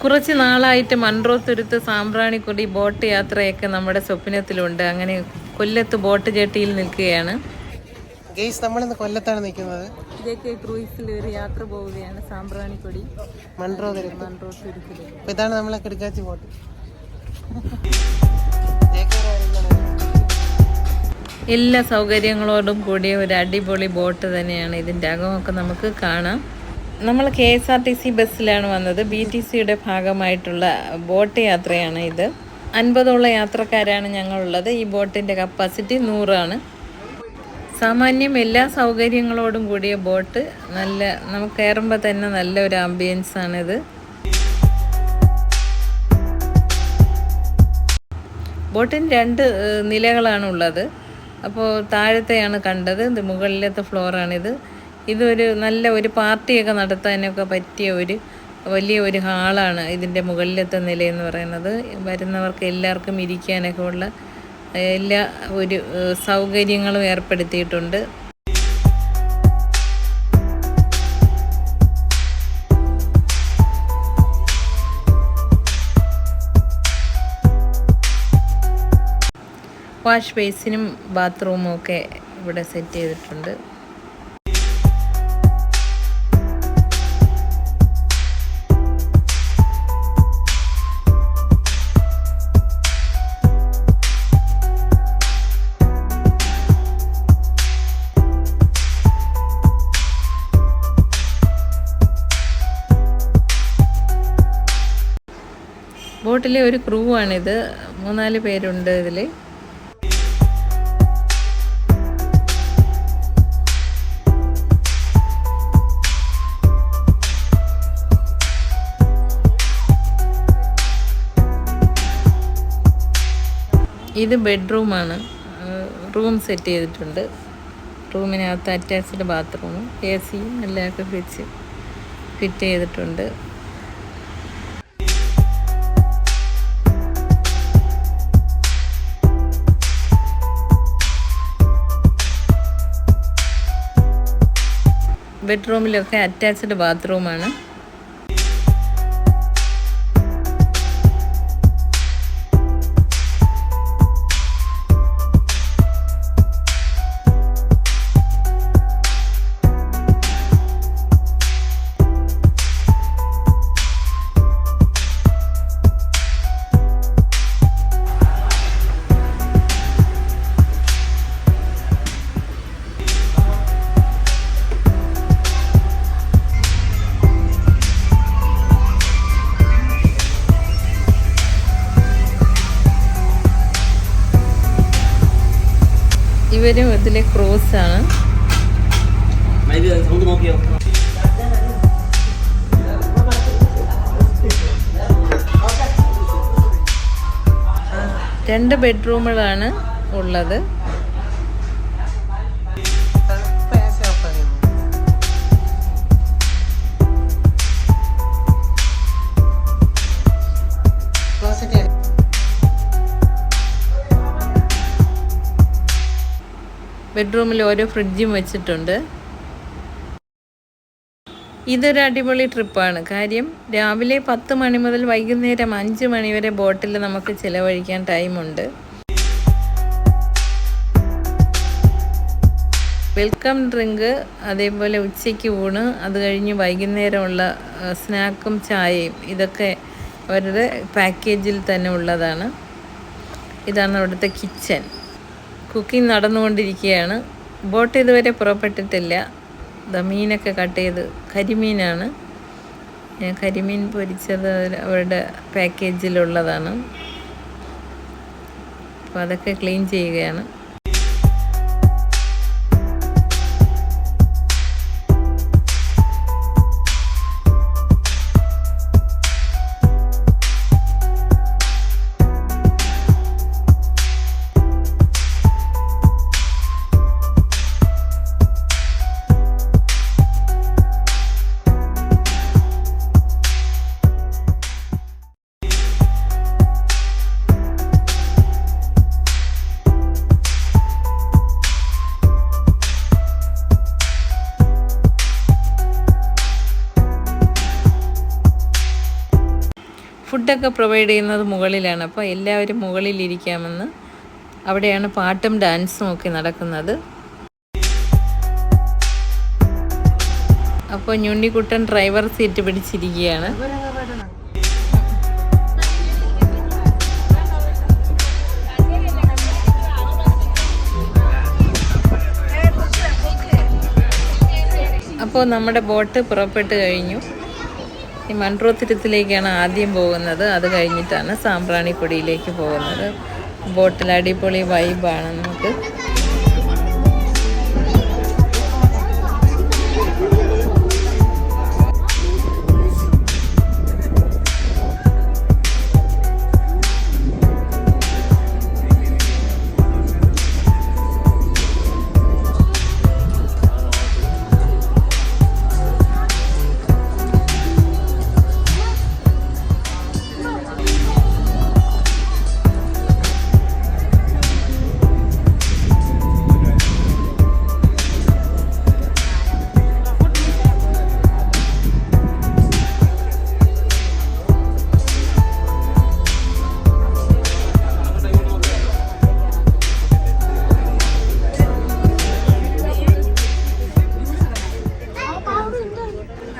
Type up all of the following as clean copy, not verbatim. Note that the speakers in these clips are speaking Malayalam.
കുറച്ച് നാളായിട്ട് മൺട്രോത്തുരുത്ത് സാമ്പ്രാണിക്കൊടി ബോട്ട് യാത്രയൊക്കെ നമ്മുടെ സ്വപ്നത്തിലുണ്ട്. അങ്ങനെ കൊല്ലത്ത് ബോട്ട് ജെട്ടിയിൽ നിൽക്കുകയാണ്. നമ്മളിന്ന് കൊല്ലത്താണ് നിൽക്കുന്നത്. ഇതൊക്കെ ക്രൂയിസിൽ ഒരു യാത്ര പോവുകയാണ്. സാമ്പ്രാണിക്കൊടി മൺട്രോത്തുരുത്തിൽ. ഇതാണ് നമ്മളെ കിടക്കാച്ചി ബോട്ട്. എല്ലാ സൗകര്യങ്ങളോടും കൂടിയ ഒരു അടിപൊളി ബോട്ട് തന്നെയാണ്. ഇതിൻ്റെ അകമൊക്കെ നമുക്ക് കാണാം. നമ്മൾ KSRTC ബസ്സിലാണ് വന്നത്. BTCയുടെ ഭാഗമായിട്ടുള്ള ബോട്ട് യാത്രയാണ് ഇത്. 50ഓളം യാത്രക്കാരാണ് ഞങ്ങളുള്ളത്. ഈ ബോട്ടിൻ്റെ കപ്പാസിറ്റി 100 ആണ്. സാമാന്യം എല്ലാ സൗകര്യങ്ങളോടും കൂടിയ ബോട്ട്. നമുക്ക് കയറുമ്പോൾ തന്നെ നല്ലൊരു ആംബിയൻസ് ആണിത്. ബോട്ടിന് 2 നിലകളാണ് ഉള്ളത്. അപ്പോൾ താഴത്തെയാണ് കണ്ടത്, ഇത് മുകളിലത്തെ ഫ്ലോറാണിത്. ഇതൊരു നല്ല ഒരു പാർട്ടിയൊക്കെ നടത്താനൊക്കെ പറ്റിയ വലിയ ഹാളാണ് ഇതിൻ്റെ മുകളിലത്തെ നിലയെന്ന് പറയുന്നത്. വരുന്നവർക്ക് എല്ലാവർക്കും ഇരിക്കാനൊക്കെ ഉള്ള എല്ലാ സൗകര്യങ്ങളും ഏർപ്പെടുത്തിയിട്ടുണ്ട്. വാഷ് ബേസിനും ബാത്റൂമും ഒക്കെ ഇവിടെ സെറ്റ് ചെയ്തിട്ടുണ്ട്. ബോട്ടിലെ ഒരു ക്രൂ ആണിത്. 3-4 പേരുണ്ട് ഇതിൽ. ഇത് ബെഡ്റൂമാണ്. റൂം സെറ്റ് ചെയ്തിട്ടുണ്ട്. റൂമിനകത്ത് അറ്റാച്ച്ഡ് ബാത്റൂമും AC-യും എല്ലാമൊക്കെ വെച്ച് ഫിറ്റ് ചെയ്തിട്ടുണ്ട്. ബെഡ്റൂമിലൊക്കെ അറ്റാച്ച്ഡ് ബാത്റൂമാണ്. ഇവരും ഇതിലെ ക്രൂസാണ്. രണ്ട് ബെഡ്റൂമുകളാണ് ഉള്ളത്. ബെഡ്റൂമിൽ ഓരോ ഫ്രിഡ്ജും വെച്ചിട്ടുണ്ട്. ഇതൊരു അടിപൊളി ട്രിപ്പാണ്. കാര്യം രാവിലെ 10 മണി മുതൽ വൈകുന്നേരം 5 മണി വരെ ബോട്ടിൽ നമുക്ക് ചിലവഴിക്കാൻ ടൈമുണ്ട്. വെൽക്കം ഡ്രിങ്ക്, അതേപോലെ ഉച്ചയ്ക്ക് ഊണ്, അത് കഴിഞ്ഞ് വൈകുന്നേരമുള്ള സ്നാക്കും ചായയും ഇതൊക്കെ അവരുടെ പാക്കേജിൽ തന്നെ ഉള്ളതാണ്. ഇതാണ് അവിടുത്തെ കിച്ചൺ. കുക്കിംഗ് നടന്നുകൊണ്ടിരിക്കുകയാണ്. ബോട്ട് ഇതുവരെ പുറപ്പെട്ടിട്ടില്ല. മീനൊക്കെ കട്ട് ചെയ്ത് കരിമീനാണ്. കരിമീൻ പൊരിച്ചത് അവരുടെ പാക്കേജിലുള്ളതാണ്. അപ്പോൾ അതൊക്കെ ക്ലീൻ ചെയ്യുകയാണ്. ഫുഡൊക്കെ പ്രൊവൈഡ് ചെയ്യുന്നത് മുകളിലാണ്. അപ്പോൾ എല്ലാവരും മുകളിലിരിക്കാമെന്ന്. അവിടെയാണ് പാട്ടും ഡാൻസും ഒക്കെ നടക്കുന്നത്. അപ്പോൾ ഞുണ്ണിക്കുട്ടൻ ഡ്രൈവർ സീറ്റ് പിടിച്ചിരിക്കുകയാണ്. അപ്പോൾ നമ്മുടെ ബോട്ട് പുറപ്പെട്ട് കഴിഞ്ഞു. ഈ മൺട്രോത്തുരുത്തിലേക്കാണ് ആദ്യം പോകുന്നത്. അത് കഴിഞ്ഞിട്ടാണ് സാമ്പ്രാണിക്കൊടിയിലേക്ക് പോകുന്നത്. ബോട്ടിൽ അടിപൊളി വൈബാണ് നമുക്ക്.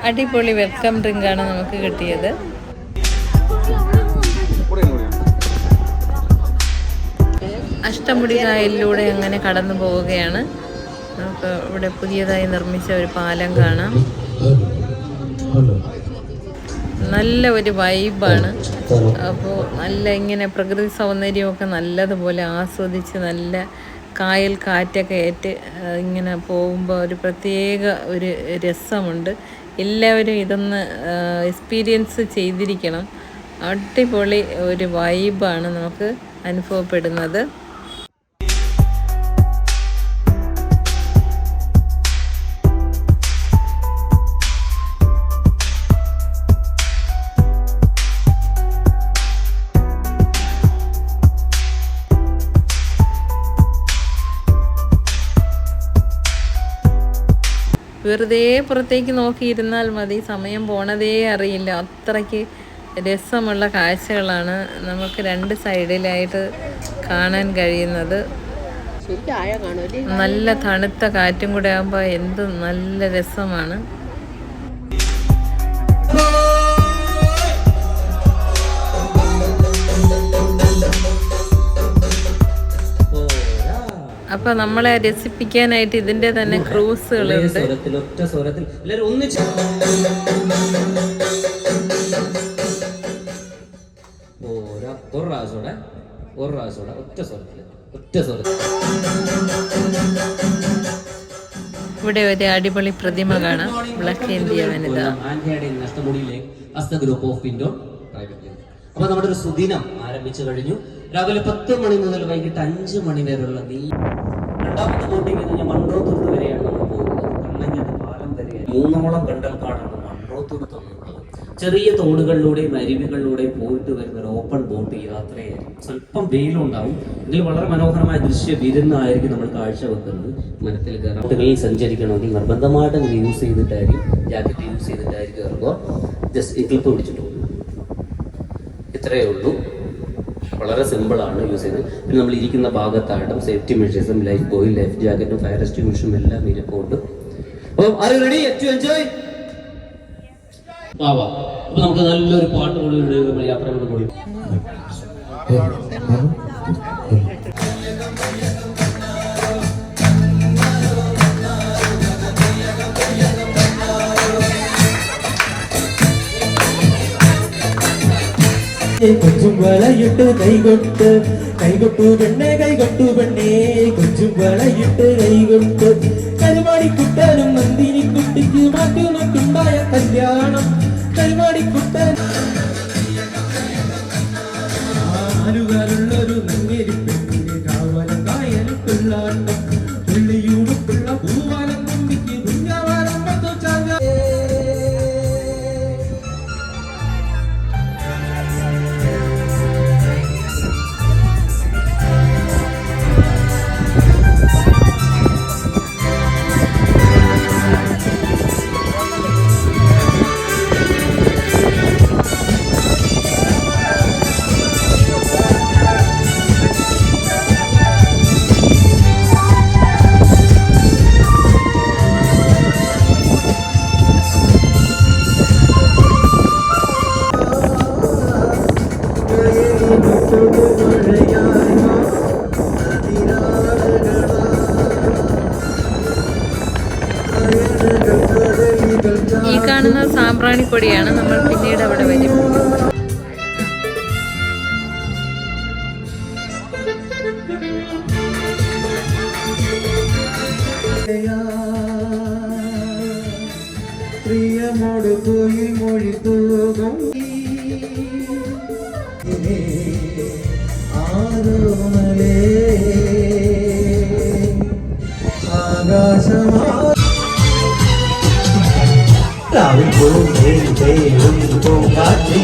അടിപൊളി വെൽക്കം ഡ്രിങ്കാണ് നമുക്ക് കിട്ടിയത്. അഷ്ടമുടി കായലിലൂടെ അങ്ങനെ കടന്നു പോവുകയാണ്. നമുക്ക് ഇവിടെ പുതിയതായി നിർമ്മിച്ച ഒരു പാലം കാണാം. നല്ല ഒരു വൈബാണ്. അപ്പോൾ നല്ല ഇങ്ങനെ പ്രകൃതി സൗന്ദര്യമൊക്കെ നല്ലതുപോലെ ആസ്വദിച്ച് നല്ല കായൽ കാറ്റൊക്കെ ഏറ്റ് ഇങ്ങനെ പോകുമ്പോൾ ഒരു പ്രത്യേക ഒരു രസമുണ്ട്. എല്ലാവരും ഇതൊന്ന് എക്സ്പീരിയൻസ് ചെയ്തിരിക്കണം. അടിപൊളി ഒരു വൈബാണ് നമുക്ക് അനുഭവപ്പെടുന്നത്. വെറുതെ പുറത്തേക്ക് നോക്കിയിരുന്നാൽ മതി, സമയം പോണതേ അറിയില്ല. അത്രയ്ക്ക് രസമുള്ള കാഴ്ചകളാണ് നമുക്ക് രണ്ട് സൈഡിലായിട്ട് കാണാൻ കഴിയുന്നത്. നല്ല തണുത്ത കാറ്റും കൂടെ ആകുമ്പോൾ എന്ത് നല്ല രസമാണ്. അപ്പൊ നമ്മളെ രസിപ്പിക്കാനായിട്ട് ഇതിന്റെ തന്നെ ക്രൂസുകളുണ്ട്. ഇവിടെ ഒരു അടിപൊളി പ്രതിമ കാണാം. ബ്ലാക്ക് ഇന്ത്യ വനിത. അപ്പൊ നമ്മുടെ ഒരു സുദിനം ആരംഭിച്ചു കഴിഞ്ഞു. രാവിലെ 10 മണി മുതൽ വൈകിട്ട് 5 മണി വരെയുള്ള രണ്ടാമത്തെ ബോട്ടിംഗ് എന്ന് പറഞ്ഞാൽ മൺട്രോത്തുരുത്ത് വരെയാണ് നമ്മൾ പോകുന്നത്. കണ്ണഞ്ഞാട്ട് പാലം വരെ 3ഓളം കണ്ടൽക്കാടാണ് മൺട്രോത്തുരുത്ത് എന്നുള്ളത്. ചെറിയ തോടുകളിലൂടെയും അരുവികളിലൂടെയും പോയിട്ട് വരുന്ന ഒരു ഓപ്പൺ ബോട്ട് യാത്രയായിരിക്കും. സ്വല്പം വെയിലുണ്ടാവും, എങ്കിൽ വളരെ മനോഹരമായ ദൃശ്യ വിരുന്നായിരിക്കും നമ്മൾ കാഴ്ചവെക്കുന്നത്. മരത്തിൽ കയറാം. ബോട്ടുകളിൽ സഞ്ചരിക്കണമെങ്കിൽ നിർബന്ധമായിട്ടും യൂസ് ചെയ്തിട്ടായിരിക്കും, ജാക്കറ്റ് യൂസ് ചെയ്തിട്ടായിരിക്കും കയറുമ്പോൾ. ജസ്റ്റ് ക്ലിപ്പ് പിടിച്ചിട്ട് പോകും. ഇത്രയേ ഉള്ളൂ. വളരെ സിമ്പിളാണ് യൂസ് ചെയ്ത്. പിന്നെ നമ്മൾ ഇരിക്കുന്ന ഭാഗത്തായിട്ടും സേഫ്റ്റി മെഷേഴ്സും ലൈഫ് ബോയും ലൈഫ് ജാക്കറ്റും ഫയർ എക്സ്റ്റിങ്വിഷറും എല്ലാം ഇരിപ്പുണ്ട്. അപ്പം are you ready to enjoy? വാ. അപ്പൊ നമുക്ക് നല്ലൊരു പാട്ട് കൂടി യാത്രകൾ കൂടി. കൊച്ചും വളയിട്ട് കൈകൊട്ട് പെണ്ണെ കൈകൊട്ടു പെണ്ണേ കൊച്ചും വളയിട്ട് കൈകൊട്ട് കരുമാടിക്കുട്ടനും നന്ദിനിക്കുട്ടിക്ക് മാറ്റുനൊക്കുണ്ടായ കല്യാണം. കരുമാടിക്കുട്ടൻ ആലുകാലുള്ളൊരു നങ്ങേരി പെണ്ണിന് കാവലം കായലും പിള്ളാട്ടം പുള്ളിയൂടുപ്പിള്ള പൂവാലം തുമ്പിക്ക് കുഞ്ഞാവാലം വന്നു ചാഞ്ഞ. ഈ കാണുന്ന സാമ്പ്രാണിപ്പൊടിയാണ്. നമ്മൾ പിന്നീട് അവിടെ വരും. പ്രിയമോട് കോയിൽ മൊഴി തൂകും ആരോമലേ ആകാശമാ പൂങ്കാറ്റേ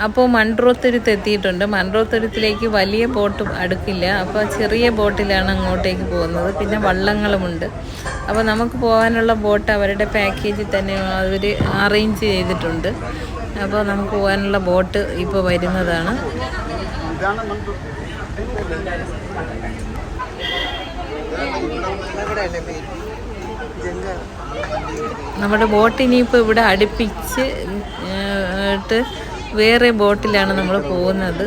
അപ്പോൾ മൺട്രോത്തുരുത്ത് എത്തിയിട്ടുണ്ട്. മൺട്രോത്തുരുത്തിലേക്ക് വലിയ ബോട്ട് അടുക്കില്ല. അപ്പോൾ ചെറിയ ബോട്ടിലാണ് അങ്ങോട്ടേക്ക് പോകുന്നത്. പിന്നെ വള്ളങ്ങളുമുണ്ട്. അപ്പോൾ നമുക്ക് പോകാനുള്ള ബോട്ട് അവരുടെ പാക്കേജിൽ തന്നെ അവർ അറേഞ്ച് ചെയ്തിട്ടുണ്ട്. അപ്പോൾ നമുക്ക് പോകാനുള്ള ബോട്ട് ഇപ്പോൾ വരുന്നതാണ്. നമ്മുടെ ബോട്ട് ഇനിയിപ്പോൾ ഇവിടെ അടുപ്പിച്ച് വേറെ ബോട്ടിലാണ് നമ്മൾ പോകുന്നത്.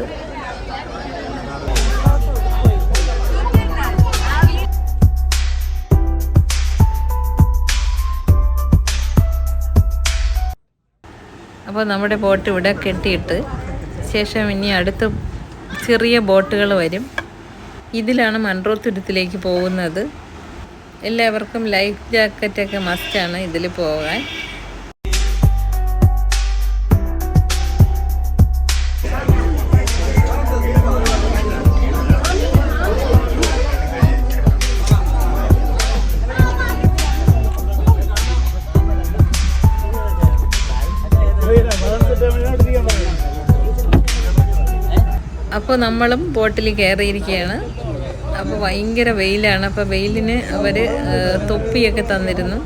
അപ്പോൾ നമ്മുടെ ബോട്ട് ഇവിടെ കെട്ടിയിട്ട് ശേഷം ഇനി അടുത്ത ചെറിയ ബോട്ടുകൾ വരും. ഇതിലാണ് മൺട്രോത്തുരുത്തിലേക്ക് പോകുന്നത്. എല്ലാവർക്കും ലൈഫ് ജാക്കറ്റൊക്കെ മസ്റ്റാണ് ഇതിൽ പോകാൻ. അപ്പോൾ നമ്മളും ബോട്ടിൽ കയറിയിരിക്കുകയാണ്. അപ്പോൾ ഭയങ്കര വെയിലാണ്. അപ്പോൾ വെയിലിന് അവർ തൊപ്പിയൊക്കെ തന്നിരുന്നു.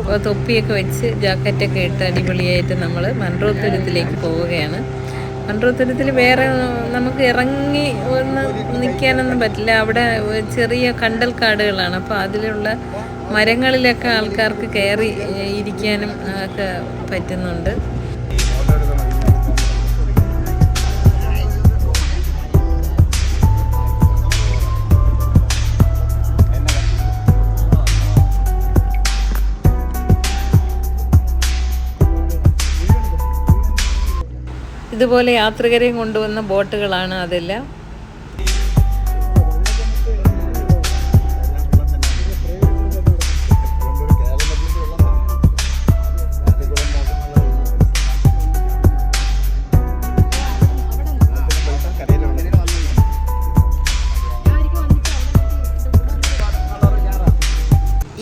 അപ്പോൾ തൊപ്പിയൊക്കെ വെച്ച് ജാക്കറ്റൊക്കെ ഇട്ട് അടിപൊളിയായിട്ട് നമ്മൾ മൺട്രോത്തുരുത്തിലേക്ക് പോവുകയാണ്. മൺട്രോത്തുരുത്തിൽ വേറെ നമുക്ക് ഇറങ്ങി ഒന്ന് നിൽക്കാനൊന്നും പറ്റില്ല. അവിടെ ചെറിയ കണ്ടൽ കാടുകളാണ്. അപ്പോൾ അതിലുള്ള മരങ്ങളിലൊക്കെ ആൾക്കാർക്ക് കയറി ഇരിക്കാനും ഒക്കെ പറ്റുന്നുണ്ട്. ഇതുപോലെ യാത്രികരെയും കൊണ്ടുവന്ന ബോട്ടുകളാണ് അതെല്ലാം.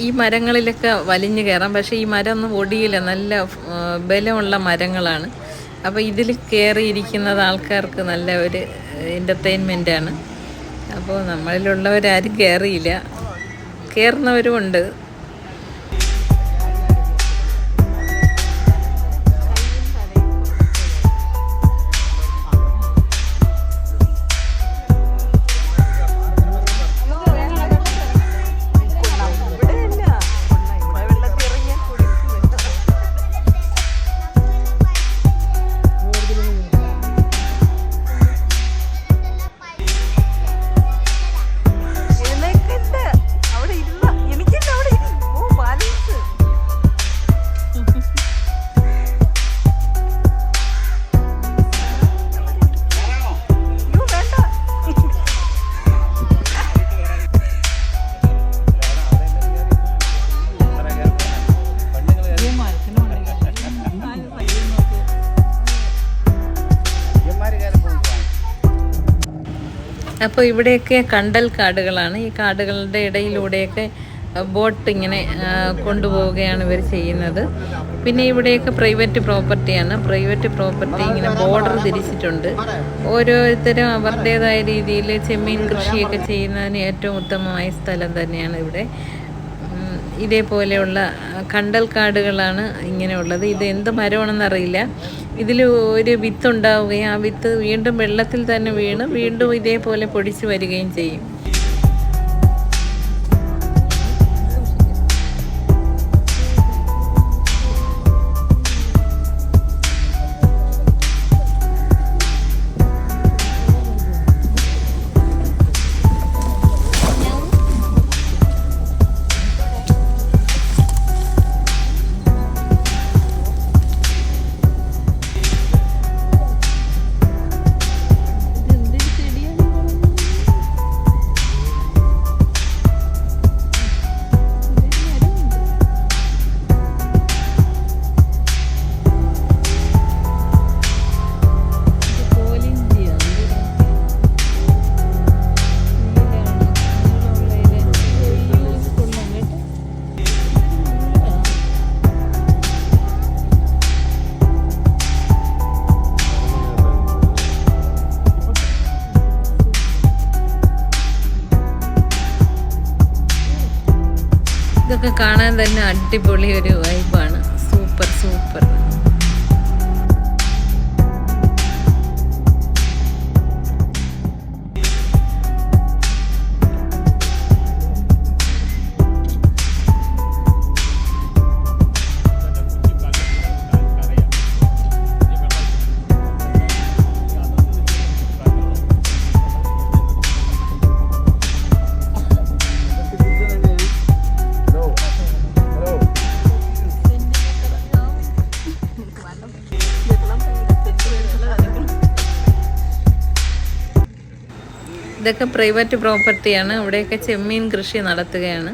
ഈ മരങ്ങളിലൊക്കെ വലിഞ്ഞു കയറാം. പക്ഷേ ഈ മരം ഒന്നും ഒടിയില്ല, നല്ല ബലമുള്ള മരങ്ങളാണ്. അപ്പോൾ ഇതിൽ കയറിയിരിക്കുന്നത് ആൾക്കാർക്ക് നല്ല ഒരു എൻ്റർടൈൻമെൻറ്റാണ്. അപ്പോൾ നമ്മളിലുള്ളവരാരും കയറിയില്ല, കയറുന്നവരുമുണ്ട്. അപ്പോൾ ഇവിടെയൊക്കെ കണ്ടൽ കാടുകളാണ്. ഈ കാടുകളുടെ ഇടയിലൂടെയൊക്കെ ബോട്ട് ഇങ്ങനെ കൊണ്ടുപോവുകയാണ് ഇവർ ചെയ്യുന്നത്. പിന്നെ ഇവിടെയൊക്കെ പ്രൈവറ്റ് പ്രോപ്പർട്ടിയാണ്. പ്രൈവറ്റ് പ്രോപ്പർട്ടി ഇങ്ങനെ ബോർഡർ തിരിച്ചിട്ടുണ്ട്. ഓരോരുത്തരും അവരുടേതായ രീതിയിൽ ചെമ്മീൻ കൃഷിയൊക്കെ ചെയ്യുന്നതിന് ഏറ്റവും ഉത്തമമായ സ്ഥലം തന്നെയാണ് ഇവിടെ. ഇതേപോലെയുള്ള കണ്ടൽ കാടുകളാണ് ഇങ്ങനെയുള്ളത്. ഇത് എന്ത് മരമാണെന്നറിയില്ല. ഇതിൽ ഒരു വിത്ത് ഉണ്ടാവുകയും ആ വിത്ത് വീണ്ടും വെള്ളത്തിൽ തന്നെ വീണ് വീണ്ടും ഇതേപോലെ പൊടിച്ച് വരികയും ചെയ്യും. ഇതൊക്കെ കാണാൻ തന്നെ അടിപൊളി ഒരു വൈബാണ്. Super super. ഇതൊക്കെ പ്രൈവറ്റ് പ്രോപ്പർട്ടിയാണ്. ഇവിടെയൊക്കെ ചെമ്മീൻ കൃഷി നടത്തുകയാണ്.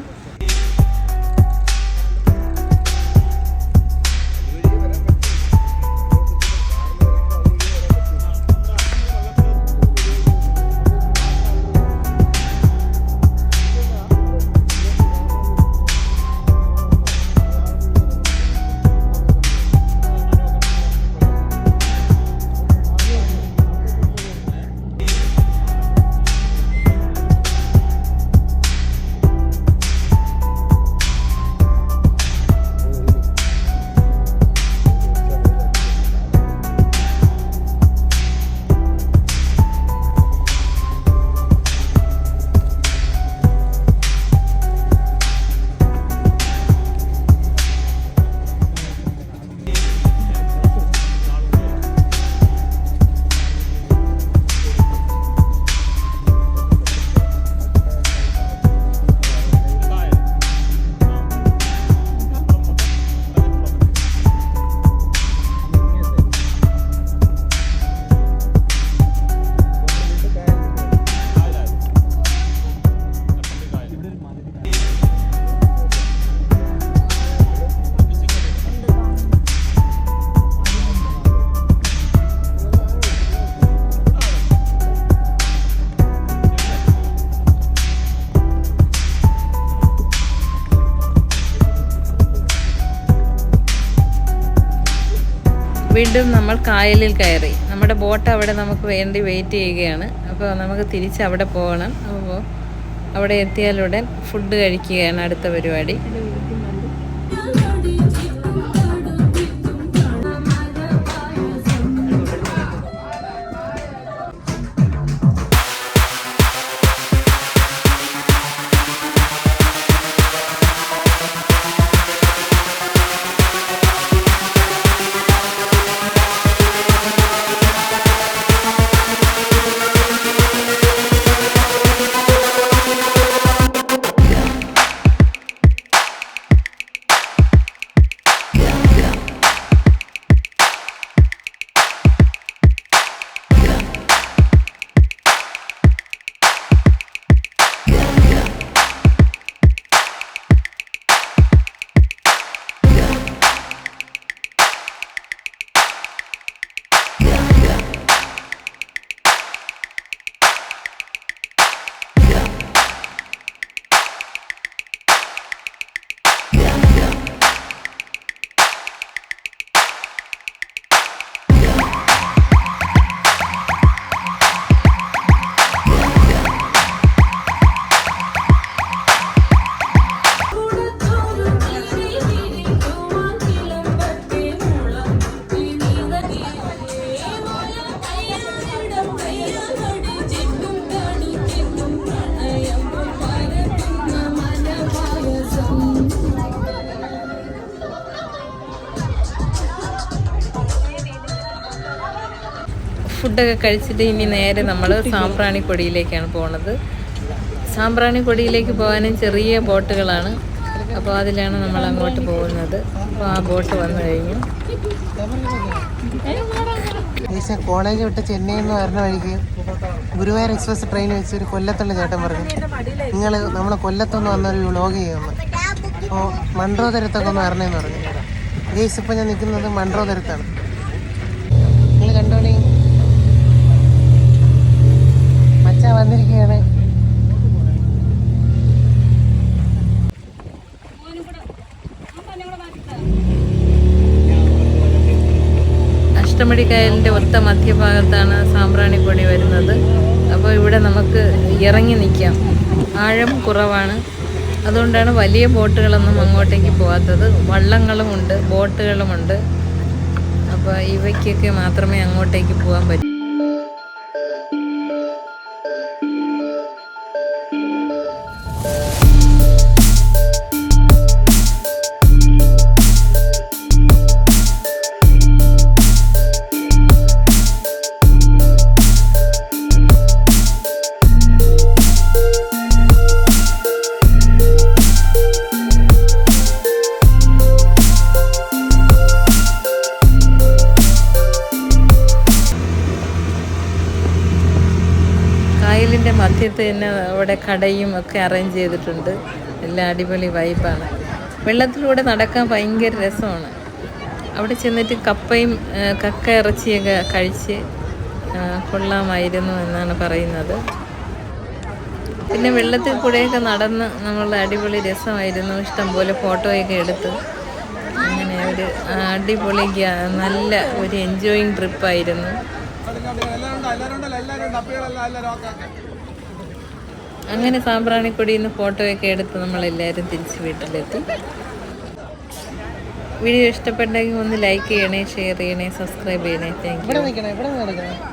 വീണ്ടും നമ്മൾ കായലിൽ കയറി. നമ്മുടെ ബോട്ട് അവിടെ നമുക്ക് വേണ്ടി വെയിറ്റ് ചെയ്യുകയാണ്. അപ്പോൾ നമുക്ക് തിരിച്ച് അവിടെ പോകണം. അപ്പോൾ അവിടെ എത്തിയാലുടൻ ഫുഡ് കഴിക്കുകയാണ് അടുത്ത പരിപാടി. ഫുഡൊക്കെ കഴിച്ചിട്ട് ഇനി നേരെ നമ്മൾ സാമ്പ്രാണിക്കൊടിയിലേക്കാണ് പോകുന്നത്. സാമ്പ്രാണിക്കൊടിയിലേക്ക് പോകാനും ചെറിയ ബോട്ടുകളാണ്. അപ്പോൾ അതിലാണ് നമ്മൾ അങ്ങോട്ട് പോകുന്നത്. അപ്പോൾ ആ ബോട്ട് വന്നു കഴിഞ്ഞു. കോളേജ് വിട്ട് ചെന്നൈയിൽ നിന്ന് വരുന്ന വഴിക്ക് ഗുരുവായൂർ എക്സ്പ്രസ് ട്രെയിൻ വെച്ച് ഒരു കൊല്ലത്തുള്ള ചേട്ടൻ പറഞ്ഞു, നമ്മൾ കൊല്ലത്തൊന്ന് വന്നൊരു വ്ളോഗ് ചെയ്യുമെന്ന്. അപ്പോൾ മൺട്രോതുരത്തൊക്കെ ഒന്ന് വരണമെന്ന് പറഞ്ഞു. ഗൈസ് ഇപ്പോൾ ഞാൻ നിൽക്കുന്നത് മൺട്രോതുരത്താണ്. നിങ്ങൾ കണ്ടോളി, മച്ചാ വന്നിരിക്കുകയാണ്. അഷ്ടമുടി കായലിൻ്റെ ഒത്ത മധ്യഭാഗത്താണ് സാമ്പ്രാണിക്കൊടി വരുന്നത്. അപ്പോൾ ഇവിടെ നമുക്ക് ഇറങ്ങി നിൽക്കാം. ആഴം കുറവാണ്, അതുകൊണ്ടാണ് വലിയ ബോട്ടുകളൊന്നും അങ്ങോട്ടേക്ക് പോകാത്തത്. വള്ളങ്ങളുമുണ്ട്, ബോട്ടുകളുമുണ്ട്. അപ്പോൾ ഇവയ്ക്കൊക്കെ മാത്രമേ അങ്ങോട്ടേക്ക് പോകാൻ പറ്റൂ. കായലിൻ്റെ മധ്യത്ത് തന്നെ അവിടെ കടയും ഒക്കെ അറേഞ്ച് ചെയ്തിട്ടുണ്ട്. എല്ലാം അടിപൊളി വൈബാണ്. വെള്ളത്തിലൂടെ നടക്കാൻ ഭയങ്കര രസമാണ്. അവിടെ ചെന്നിട്ട് കക്ക ഇറച്ചിയൊക്കെ കഴിച്ച് കൊള്ളാമായിരുന്നു എന്നാണ് പറയുന്നത്. പിന്നെ വെള്ളത്തിൽ കൂടെയൊക്കെ നടന്ന് നമ്മൾ അടിപൊളി രസമായിരുന്നു. ഇഷ്ടംപോലെ ഫോട്ടോയൊക്കെ എടുത്ത് അങ്ങനെ ഒരു അടിപൊളി നല്ല ഒരു എൻജോയിങ് ട്രിപ്പായിരുന്നു. അങ്ങനെ സാമ്പ്രാണിക്കൊടിയിൽ നിന്ന് ഫോട്ടോയൊക്കെ എടുത്ത് നമ്മളെല്ലാവരും തിരിച്ച് വീട്ടിലെത്തി. വീഡിയോ ഇഷ്ടപ്പെട്ടെങ്കിൽ ഒന്ന് ലൈക്ക് ചെയ്യണേ, ഷെയർ ചെയ്യണേ, സബ്സ്ക്രൈബ് ചെയ്യണേ. Thank you.